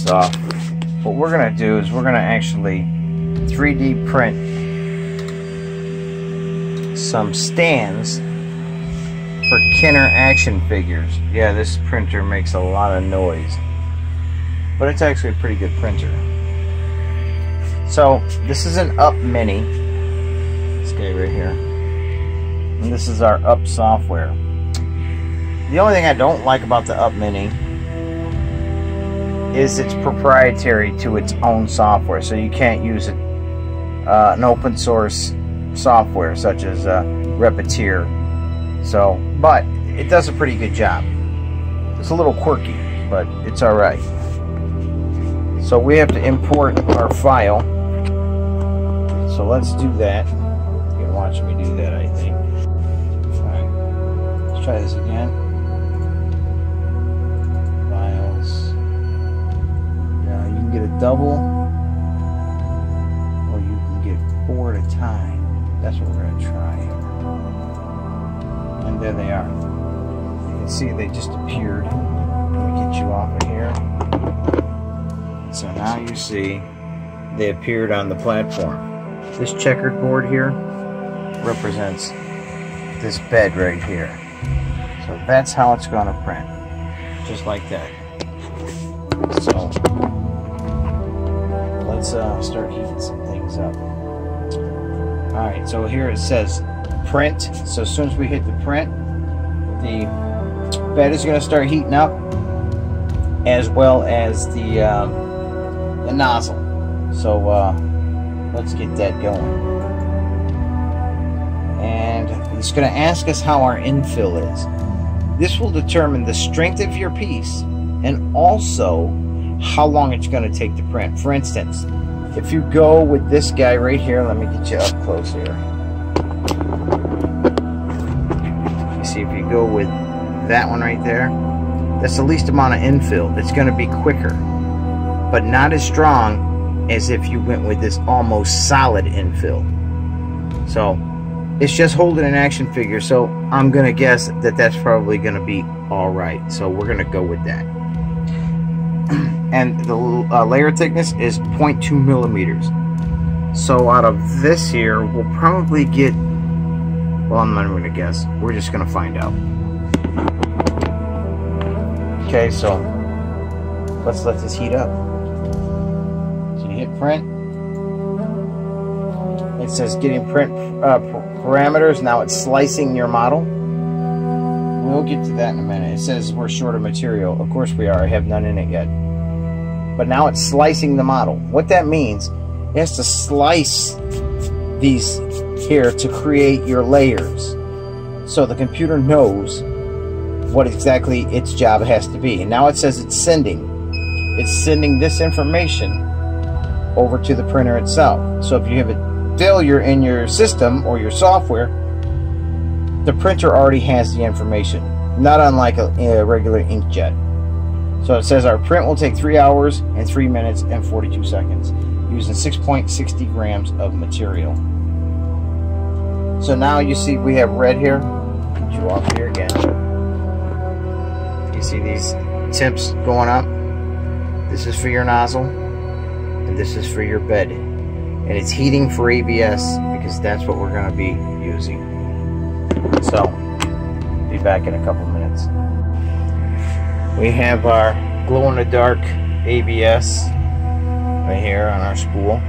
this off. What we're going to do is we're going to actually 3D print some stands for Kenner action figures. Yeah, this printer makes a lot of noise, but it's actually a pretty good printer. So this is an Up Mini, this guy right here, and this is our Up software. The only thing I don't like about the Up Mini is it's proprietary to its own software, so you can't use an open source software such as Repetier. So, but it does a pretty good job. It's a little quirky, but it's alright. So we have to import our file. So let's do that. You can watch me do that, I think. Alright, let's try this again. Files. Now you can get a double, or you can get 4 at a time. That's what we're going to try. And there they are. You can see they just appeared. Let me get you off of here. So now you see they appeared on the platform. This checkered board here represents this bed right here. So that's how it's going to print. Just like that. So let's start heating some things up. Alright, so here it says print. So as soon as we hit the print, the bed is going to start heating up, as well as the nozzle. So let's get that going. And it's going to ask us how our infill is. This will determine the strength of your piece and also how long it's going to take to print. For instance, if you go with this guy right here, let me get you up close here. You see, if you go with that one right there, that's the least amount of infill. It's going to be quicker, but not as strong as if you went with this almost solid infill. So it's just holding an action figure, so I'm going to guess that that's probably going to be alright. So we're going to go with that. And the layer thickness is 0.2 millimeters. So out of this here, we'll probably get, well, I'm not even going to guess. We're just going to find out. Okay, so let's let this heat up. So you hit print. It says getting print parameters. Now it's slicing your model. We'll get to that in a minute. It says we're short of material. Of course we are. I have none in it yet. But now it's slicing the model. What that means, it has to slice these here to create your layers. So the computer knows what exactly its job has to be. And now it says it's sending. It's sending this information over to the printer itself. So if you have a failure in your system or your software, the printer already has the information. Not unlike a regular inkjet. So it says our print will take 3 hours and 3 minutes and 42 seconds using 6.60 grams of material. So now you see we have red here. Get you off here again. You see these temps going up? This is for your nozzle and this is for your bed. And it's heating for ABS because that's what we're going to be using. So, be back in a couple minutes. We have our glow-in-the-dark ABS right here on our spool.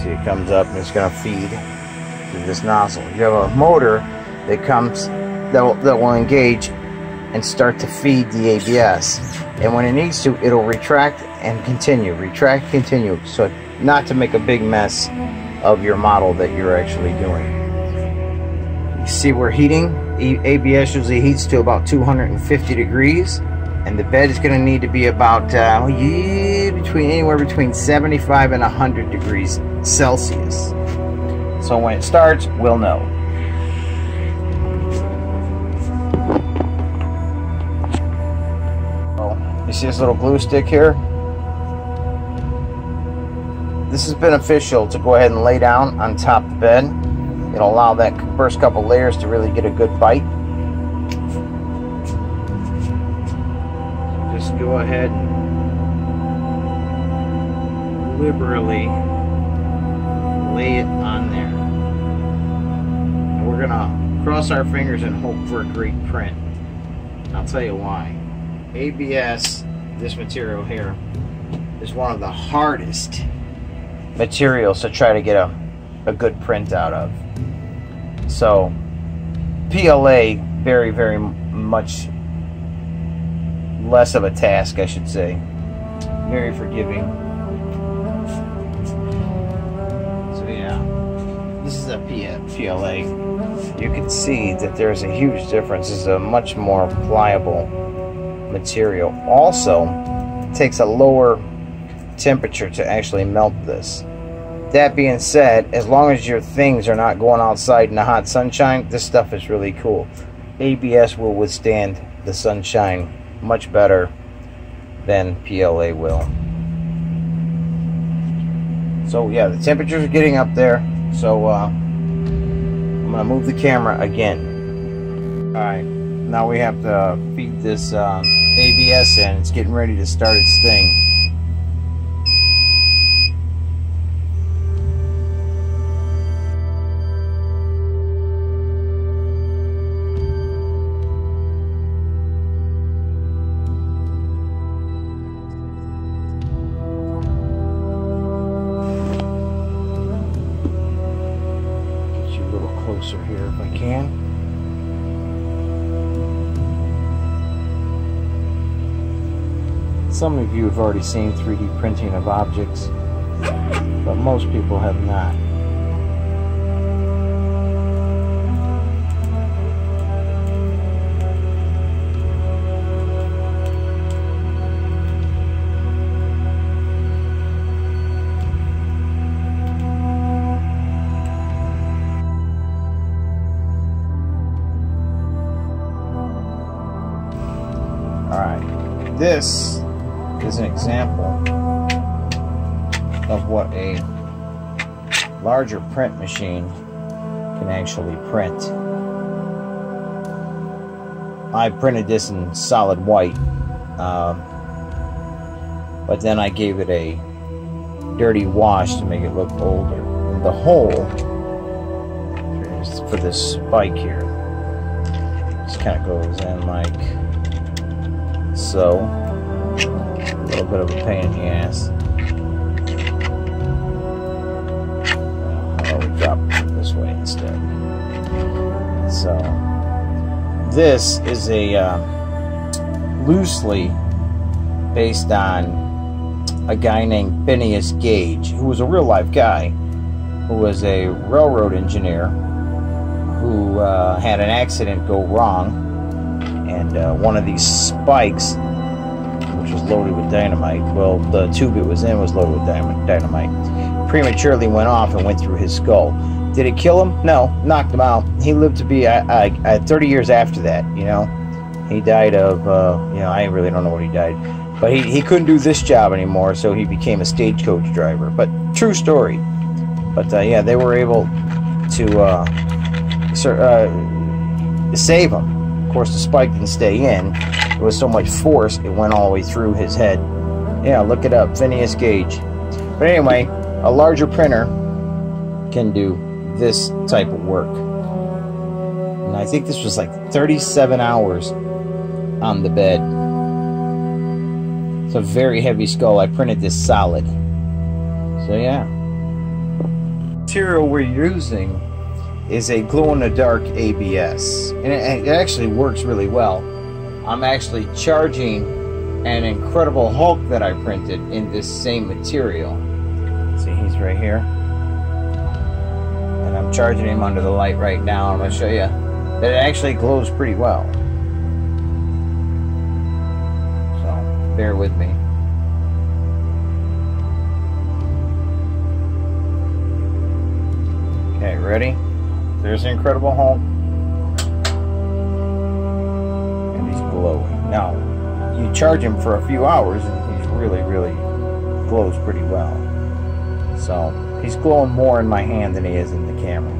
See, it comes up and it's going to feed to this nozzle. You have a motor that comes that will engage and start to feed the ABS. And when it needs to, it'll retract and continue. Retract, continue. So not to make a big mess of your model that you're actually doing. You see we're heating. ABS usually heats to about 250 degrees. And the bed is going to need to be about anywhere between 75 and 100 degrees Celsius. So when it starts, we'll know. Oh, you see this little glue stick here? This is beneficial to go ahead and lay down on top of the bed. It'll allow that first couple layers to really get a good bite. Just go ahead and liberally lay it on there. And we're gonna cross our fingers and hope for a great print. I'll tell you why. ABS, this material here, is one of the hardest materials to try to get a good print out of. So PLA, very, very much less of a task, I should say. Very forgiving. So yeah, this is a PLA. You can see that there's a huge difference. This is a much more pliable material. Also, it takes a lower temperature to actually melt this. That being said, as long as your things are not going outside in the hot sunshine, this stuff is really cool. ABS will withstand the sunshine much better than PLA will. So yeah, the temperatures are getting up there, so I'm gonna move the camera again. Alright, now we have to feed this ABS in. It's getting ready to start its thing. Closer here if I can. Some of you have already seen 3D printing of objects, but most people have not. Alright, this is an example of what a larger print machine can actually print. I printed this in solid white, but then I gave it a dirty wash to make it look older. And the hole for this spike here just kind of goes in like so. A little bit of a pain in the ass. Oh, we drop it this way instead. So this is a loosely based on a guy named Phineas Gage, who was a real life guy, who was a railroad engineer who had an accident go wrong, and one of these spikes, which was loaded with dynamite, well, the tube it was in was loaded with dynamite, prematurely went off and went through his skull. Did it kill him? No, knocked him out. He lived to be 30 years after that, you know. He died of, you know, I really don't know what he died. But he couldn't do this job anymore, so he became a stagecoach driver. But true story. But yeah, they were able to save him. Of course, the spike didn't stay in. There was so much force, it went all the way through his head. Yeah, look it up, Phineas Gage. But anyway, a larger printer can do this type of work. And I think this was like 37 hours on the bed. It's a very heavy skull. I printed this solid. So yeah. The material we're using is a glow-in-the-dark ABS. And it actually works really well. I'm actually charging an Incredible Hulk that I printed in this same material. See, he's right here. And I'm charging him under the light right now. I'm going to show you that it actually glows pretty well. So, bear with me. Okay, ready? There's the Incredible Hulk. And he's glowing. Now, you charge him for a few hours and he's really, really glows pretty well. So, he's glowing more in my hand than he is in the camera.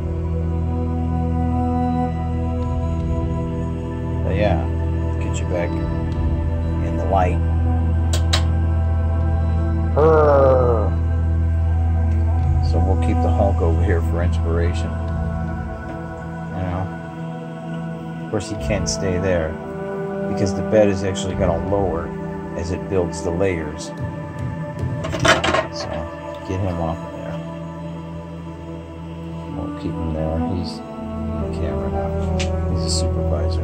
But yeah, get you back in the light. So we'll keep the Hulk over here for inspiration. You know, of course he can't stay there because the bed is actually going to lower as it builds the layers. So get him off of there. We'll keep him there. He's on the camera now. He's a supervisor.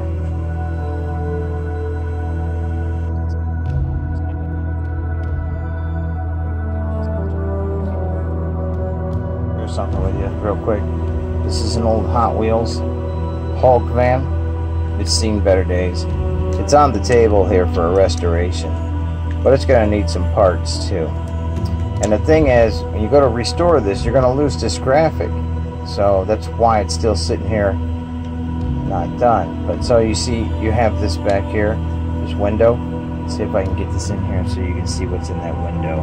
Here's something with you real quick. This is an old Hot Wheels Hulk van. It's seen better days. It's on the table here for a restoration, but it's going to need some parts too. And the thing is, when you go to restore this, you're going to lose this graphic. So that's why it's still sitting here, not done. But so you see, you have this back here, this window. Let's see if I can get this in here so you can see what's in that window.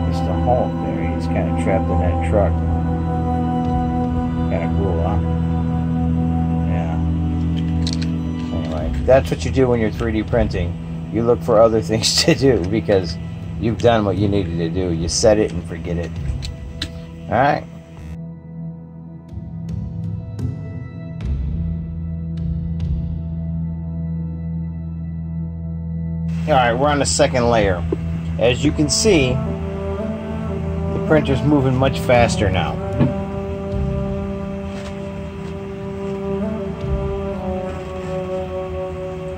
It's the Hulk there. He's kind of trapped in that truck. Kind of cool, huh? That's what you do when you're 3D printing. You look for other things to do because you've done what you needed to do. You set it and forget it. Alright. Alright, we're on the second layer. As you can see, the printer's moving much faster now.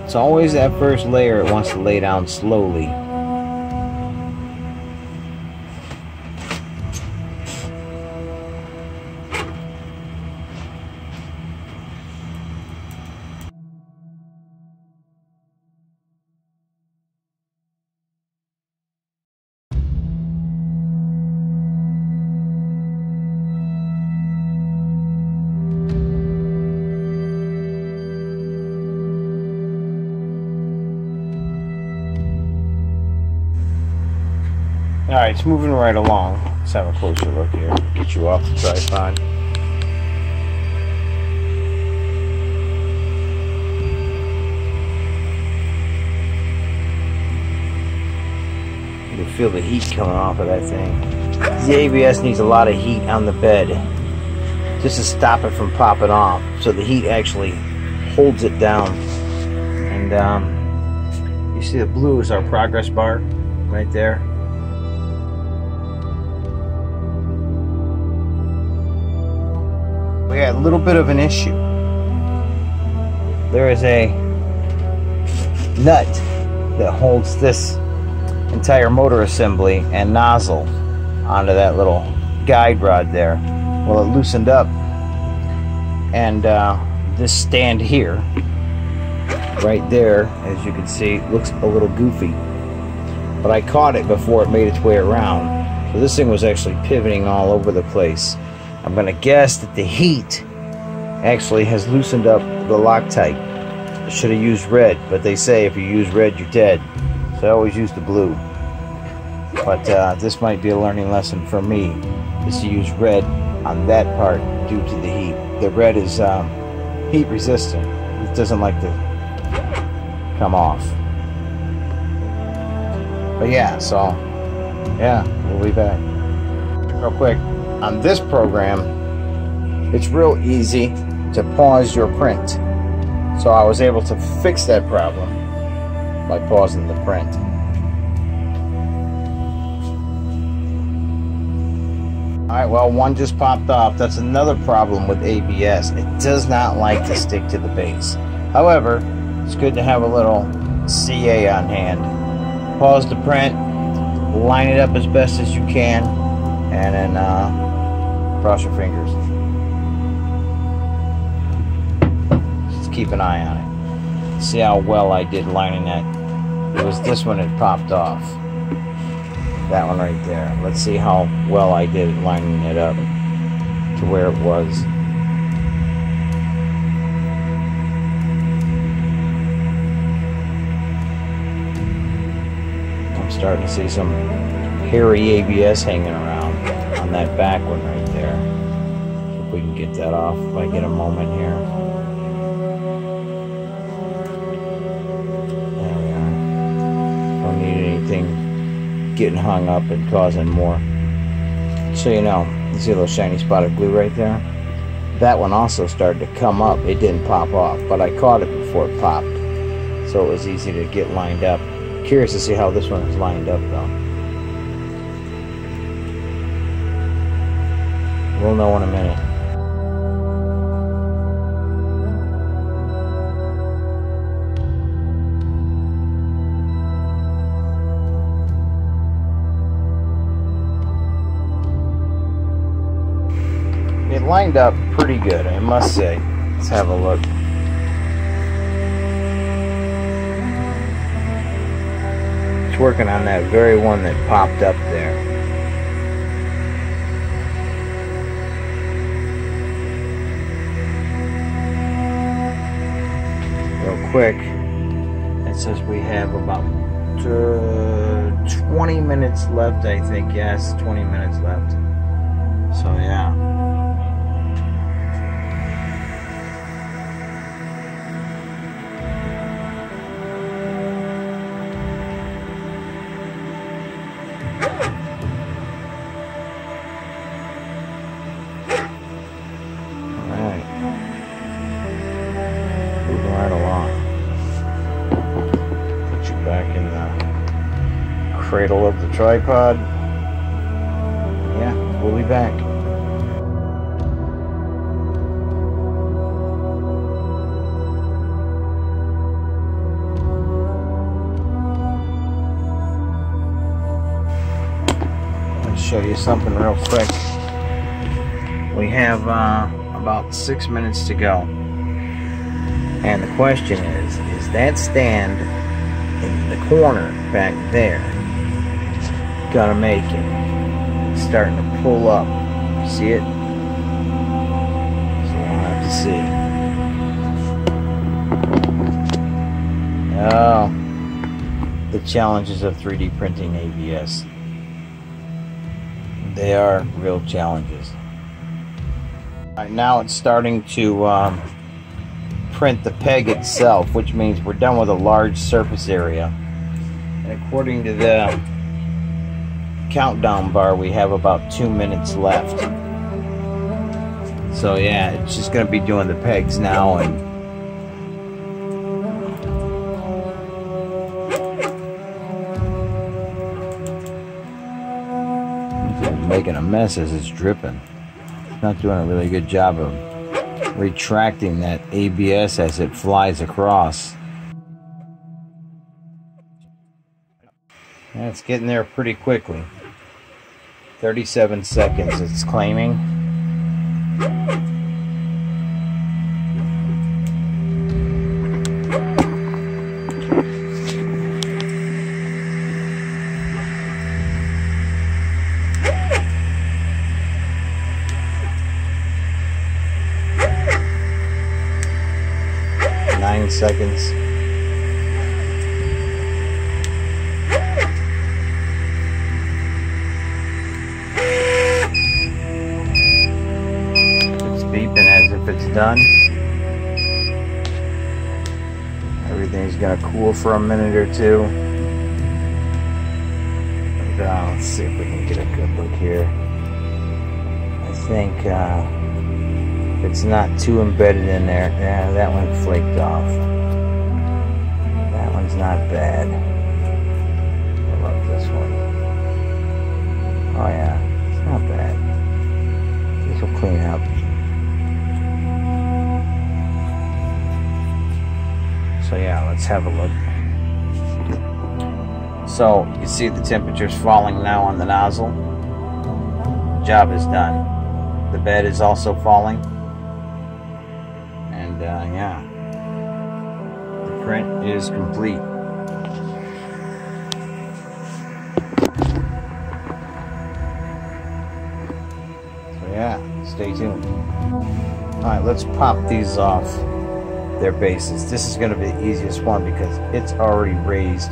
It's always that first layer it wants to lay down slowly. Alright, it's moving right along. Let's have a closer look here. Get you off the tripod. You can feel the heat coming off of that thing. The ABS needs a lot of heat on the bed just to stop it from popping off. So the heat actually holds it down. And you see the blue is our progress bar right there. We had a little bit of an issue. There is a nut that holds this entire motor assembly and nozzle onto that little guide rod there. Well, it loosened up, and this stand here, right there, as you can see, looks a little goofy. But I caught it before it made its way around. So this thing was actually pivoting all over the place. I'm going to guess that the heat actually has loosened up the Loctite. I should have used red, but they say if you use red, you're dead. So I always use the blue. But this might be a learning lesson for me, is to use red on that part due to the heat. The red is heat resistant. It doesn't like to come off. But yeah, so yeah, we'll be back. Real quick. On this program, it's real easy to pause your print. So I was able to fix that problem by pausing the print. Alright, well, one just popped off. That's another problem with ABS. It does not like to stick to the base. However, it's good to have a little CA on hand. Pause the print, line it up as best as you can, and then cross your fingers. Just keep an eye on it. See how well I did lining that. It was this one that popped off. That one right there. Let's see how well I did lining it up to where it was. I'm starting to see some hairy ABS hanging around on that back one right there. So if we can get that off, if I get a moment here. There we are. Don't need anything getting hung up and causing more So you know, you see a little shiny spot of glue right there? That one also started to come up. It didn't pop off, but I caught it before it popped. So it was easy to get lined up. Curious to see how this one is lined up though. We'll know in a minute. It lined up pretty good, I must say. Let's have a look. It's working on that very one that popped up there. Real quick, it says we have about 20 minutes left, I think. Yes, 20 minutes left. So yeah. Cradle of the tripod. Yeah, we'll be back. Let's show you something real quick. We have about 6 minutes to go. And the question is that stand in the corner back there gonna make it? It's starting to pull up. See it? So we'll have to see. Oh, the challenges of 3D printing ABS. They are real challenges. Alright, now it's starting to print the peg itself, which means we're done with a large surface area. And according to the countdown bar, we have about 2 minutes left. So yeah, it's just going to be doing the pegs now and making a mess as it's dripping. It's not doing a really good job of retracting that ABS as it flies across. And it's getting there pretty quickly. 37 seconds it's claiming. Nine seconds. It's done. Everything's gonna cool for a minute or two. And, let's see if we can get a good look here. I think if it's not too embedded in there. Yeah, that one flaked off. That one's not bad. I love this one. Oh yeah, it's not bad. This will clean up. So yeah, let's have a look. So you see the temperature's falling now on the nozzle. The job is done. The bed is also falling. And yeah, the print is complete. So yeah, stay tuned. Alright, let's pop these off their bases. This is going to be the easiest one because it's already raised.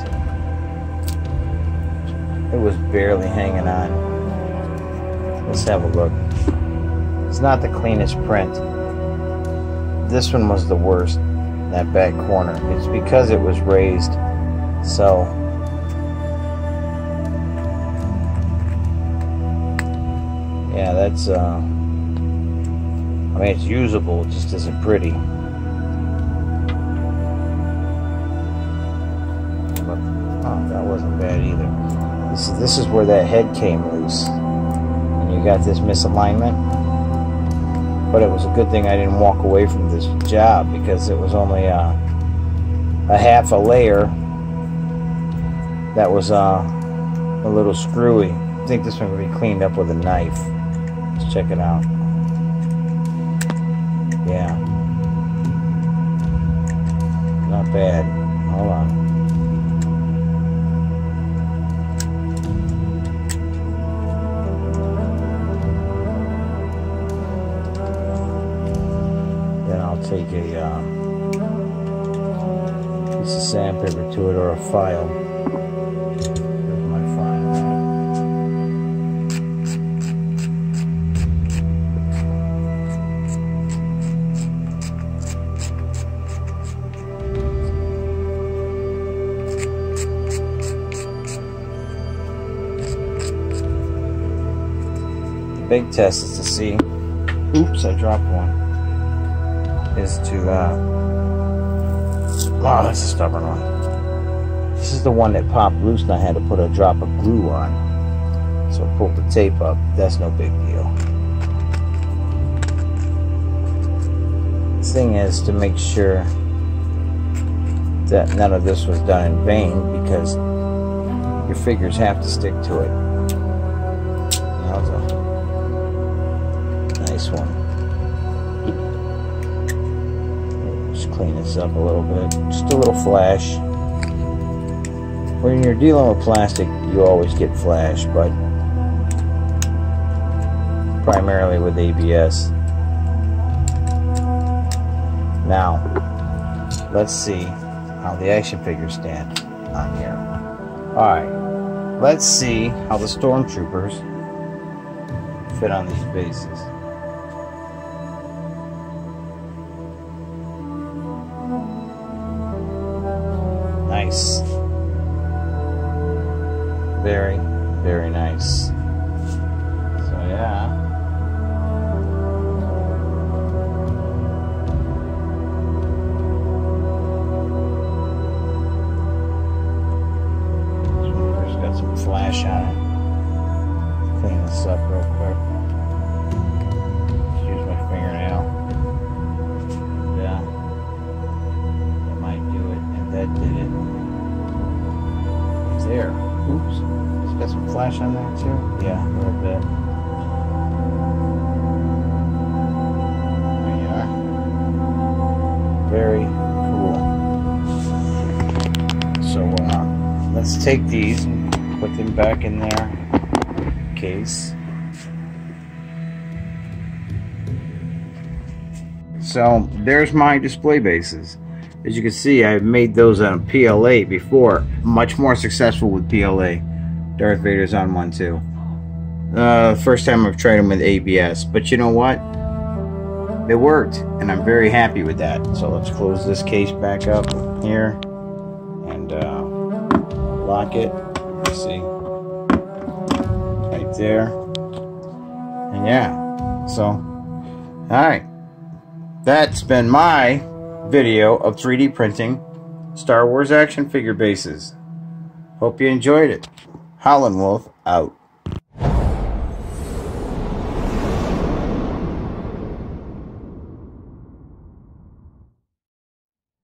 It was barely hanging on. Let's have a look. It's not the cleanest print. This one was the worst, that back corner. It's because it was raised. So Yeah, that's I mean, it's usable, it just isn't pretty. But oh, that wasn't bad either. This is where that head came loose, and you got this misalignment. But it was a good thing I didn't walk away from this job, because it was only a half a layer that was a little screwy. I think this one will be cleaned up with a knife. Let's check it out. Yeah, not bad. Hold on. Take a piece of sandpaper to it, or a file. Here's my file. The big test is to see. Oops, I dropped one. Is to wow, that's a stubborn one. This is the one that popped loose, and I had to put a drop of glue on, so I pulled the tape up. That's no big deal. The thing is to make sure that none of this was done in vain, because your figures have to stick to it. That was a nice one. Clean this up a little bit, just a little flash. When you're dealing with plastic, you always get flash, but primarily with ABS. Now, let's see how the action figures stand on here. Alright, let's see how the Stormtroopers fit on these bases. Nice. Very, very nice. So yeah. Just got some flash on it. Clean this up real quick. Just use my fingernail. Yeah. That might do it, and that did it. There. Oops. It's got some flash on there too. Yeah, a little bit. There you are. Very cool. So let's take these and put them back in their case. So there's my display bases. As you can see, I've made those on PLA before. Much more successful with PLA. Darth Vader's on one too. First time I've tried them with ABS. But you know what? It worked. And I'm very happy with that. So let's close this case back up here. And lock it. Let's see. Right there. And yeah. So, alright. That's been my video of 3D printing Star Wars action figure bases. Hope you enjoyed it. Howlin' Wolf out.